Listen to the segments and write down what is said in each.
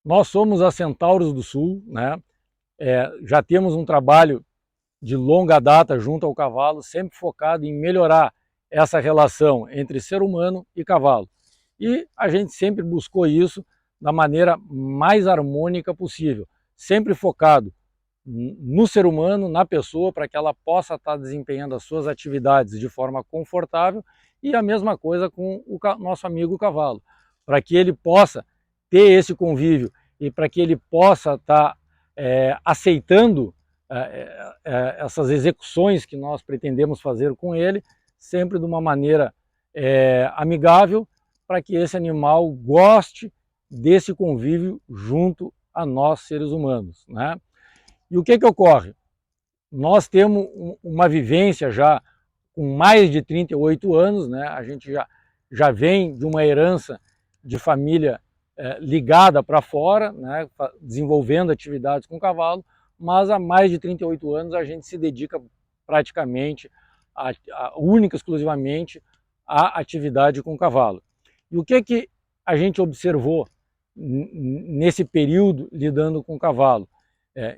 Nós somos a Centauros do Sul, né? Já temos um trabalho de longa data junto ao cavalo, sempre focado em melhorar essa relação entre ser humano e cavalo. E a gente sempre buscou isso da maneira mais harmônica possível, sempre focado no ser humano, na pessoa, para que ela possa estar desempenhando as suas atividades de forma confortável, e a mesma coisa com o nosso amigo cavalo, para que ele possa ter esse convívio e para que ele possa estar aceitando essas execuções que nós pretendemos fazer com ele, sempre de uma maneira amigável, para que esse animal goste desse convívio junto a nós seres humanos, né? E o que ocorre? Nós temos uma vivência já com mais de 38 anos, né? A gente já vem de uma herança de família ligada para fora, né? Desenvolvendo atividades com cavalo, mas há mais de 38 anos a gente se dedica praticamente, única e exclusivamente, à atividade com cavalo. E o que a gente observou nesse período lidando com cavalo?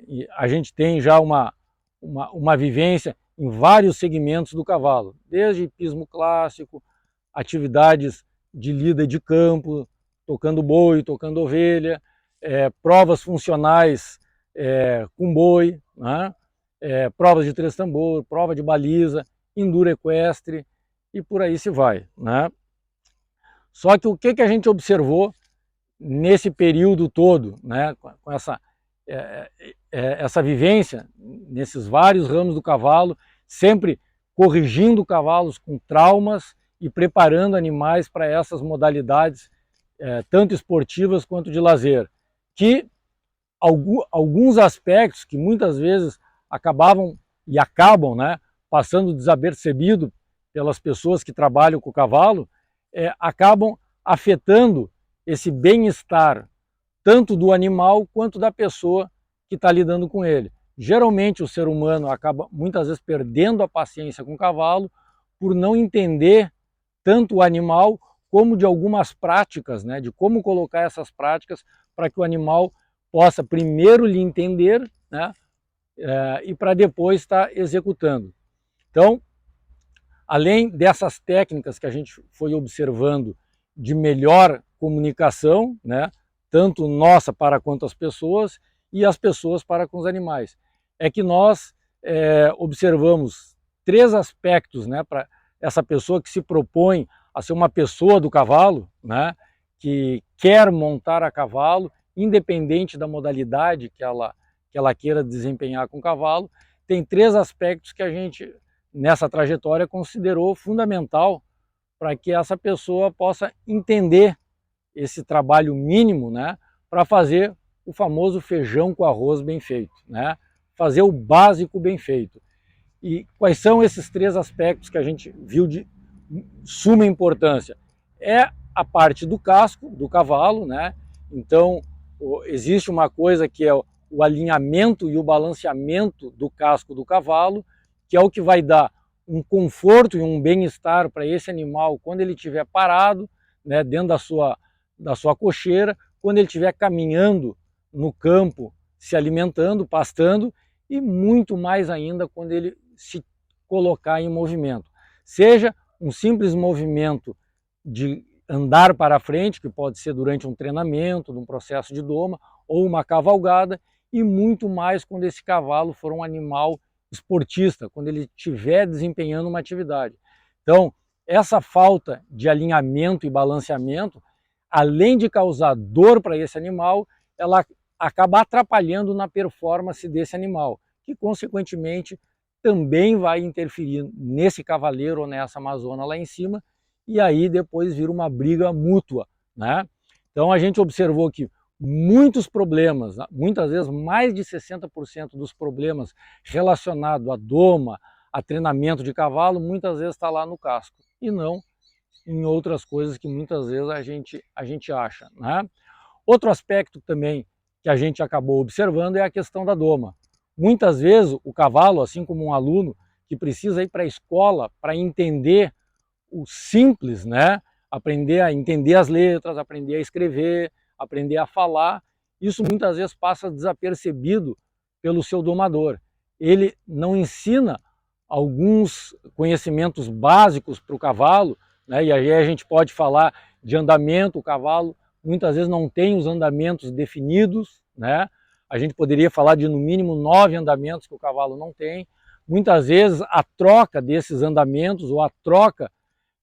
E a gente tem já uma vivência em vários segmentos do cavalo, desde hipismo clássico, atividades de lida de campo, tocando boi, tocando ovelha, provas funcionais com boi, né? Provas de três tambor, prova de baliza, enduro equestre e por aí se vai, né? Só que o que a gente observou nesse período todo, né, com essa vivência nesses vários ramos do cavalo, sempre corrigindo cavalos com traumas e preparando animais para essas modalidades, tanto esportivas quanto de lazer, que alguns aspectos que muitas vezes acabavam e acabam, né, passando desapercebido pelas pessoas que trabalham com o cavalo, acabam afetando esse bem-estar tanto do animal quanto da pessoa que está lidando com ele. Geralmente o ser humano acaba muitas vezes perdendo a paciência com o cavalo por não entender tanto o animal como de algumas práticas, né, de como colocar essas práticas para que o animal possa primeiro lhe entender, né, e para depois estar executando. Então, além dessas técnicas que a gente foi observando de melhor comunicação, né, tanto nossa para quanto as pessoas e as pessoas para com os animais, é que nós observamos três aspectos, né, para essa pessoa que se propõe a ser uma pessoa do cavalo, né, que quer montar a cavalo, independente da modalidade que ela queira desempenhar com o cavalo. Tem três aspectos que a gente nessa trajetória considerou fundamental para que essa pessoa possa entender esse trabalho mínimo, né, para fazer o famoso feijão com arroz bem feito, né, fazer o básico bem feito. E quais são esses três aspectos que a gente viu de suma importância? É a parte do casco do cavalo, né? Então existe uma coisa que é o alinhamento e o balanceamento do casco do cavalo, que é o que vai dar um conforto e um bem-estar para esse animal quando ele estiver parado, né, dentro da sua cocheira, quando ele estiver caminhando no campo, se alimentando, pastando, e muito mais ainda quando ele se colocar em movimento. Seja um simples movimento de andar para frente, que pode ser durante um treinamento, num processo de doma, ou uma cavalgada, e muito mais quando esse cavalo for um animal esportista, quando ele estiver desempenhando uma atividade. Então, essa falta de alinhamento e balanceamento, além de causar dor para esse animal, ela acaba atrapalhando na performance desse animal, que consequentemente também vai interferir nesse cavaleiro ou nessa amazona lá em cima, e aí depois vira uma briga mútua, né? Então a gente observou que muitos problemas, muitas vezes mais de 60% dos problemas relacionados à doma, a treinamento de cavalo, muitas vezes está lá no casco, e não em outras coisas que muitas vezes a gente acha, né? Outro aspecto também que a gente acabou observando é a questão da doma. Muitas vezes o cavalo, assim como um aluno que precisa ir para a escola para entender o simples, né? Aprender a entender as letras, aprender a escrever, aprender a falar, isso muitas vezes passa desapercebido pelo seu domador. Ele não ensina alguns conhecimentos básicos para o cavalo, né? E aí a gente pode falar de andamento. O cavalo muitas vezes não tem os andamentos definidos, né? A gente poderia falar de no mínimo 9 andamentos que o cavalo não tem. Muitas vezes a troca desses andamentos ou a troca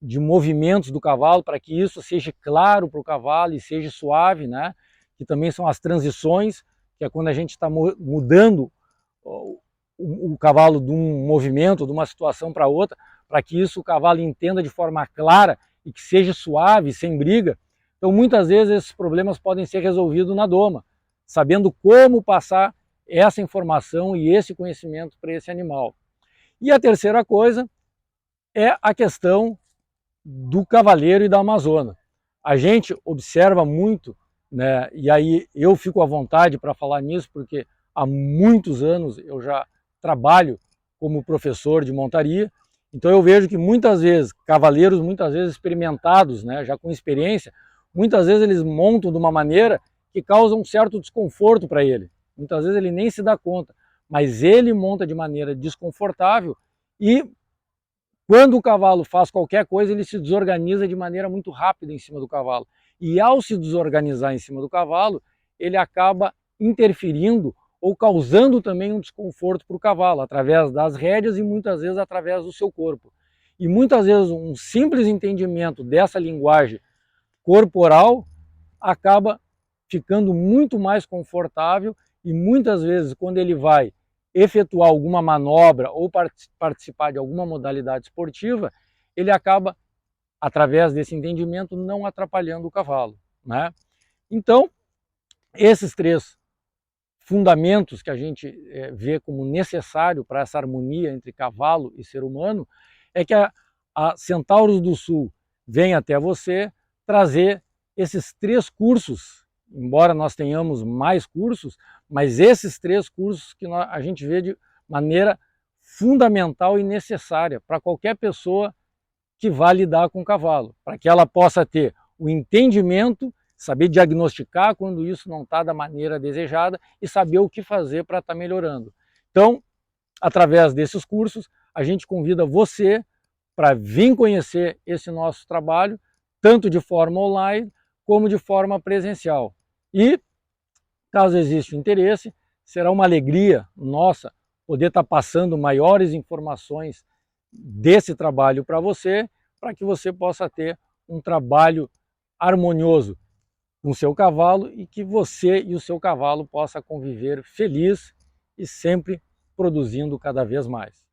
de movimentos do cavalo para que isso seja claro para o cavalo e seja suave, né? Que também são as transições, que é quando a gente está mudando o cavalo de um movimento, de uma situação para outra, para que isso o cavalo entenda de forma clara e que seja suave, sem briga. Então muitas vezes esses problemas podem ser resolvidos na doma, sabendo como passar essa informação e esse conhecimento para esse animal. E a terceira coisa é a questão do cavaleiro e da amazona. A gente observa muito, né, e aí eu fico à vontade para falar nisso, porque há muitos anos eu já trabalho como professor de montaria, então eu vejo que muitas vezes, cavaleiros muitas vezes experimentados, né, já com experiência, muitas vezes eles montam de uma maneira que causa um certo desconforto para ele. Muitas vezes ele nem se dá conta, mas ele monta de maneira desconfortável e quando o cavalo faz qualquer coisa, ele se desorganiza de maneira muito rápida em cima do cavalo. E ao se desorganizar em cima do cavalo, ele acaba interferindo ou causando também um desconforto para o cavalo, através das rédeas e muitas vezes através do seu corpo. E muitas vezes um simples entendimento dessa linguagem corporal acaba ficando muito mais confortável e muitas vezes quando ele vai efetuar alguma manobra ou participar de alguma modalidade esportiva, ele acaba, através desse entendimento, não atrapalhando o cavalo, né? Então, esses 3 fundamentos que a gente vê como necessário para essa harmonia entre cavalo e ser humano, é que a Centauros do Sul vem até você trazer esses 3 cursos, embora nós tenhamos mais cursos, mas esses 3 cursos que a gente vê de maneira fundamental e necessária para qualquer pessoa que vá lidar com o cavalo, para que ela possa ter o entendimento, saber diagnosticar quando isso não está da maneira desejada e saber o que fazer para estar melhorando. Então, através desses cursos, a gente convida você para vir conhecer esse nosso trabalho, tanto de forma online como de forma presencial. E, caso exista interesse, será uma alegria nossa poder estar passando maiores informações desse trabalho para que você possa ter um trabalho harmonioso com o seu cavalo e que você e o seu cavalo possam conviver feliz e sempre produzindo cada vez mais.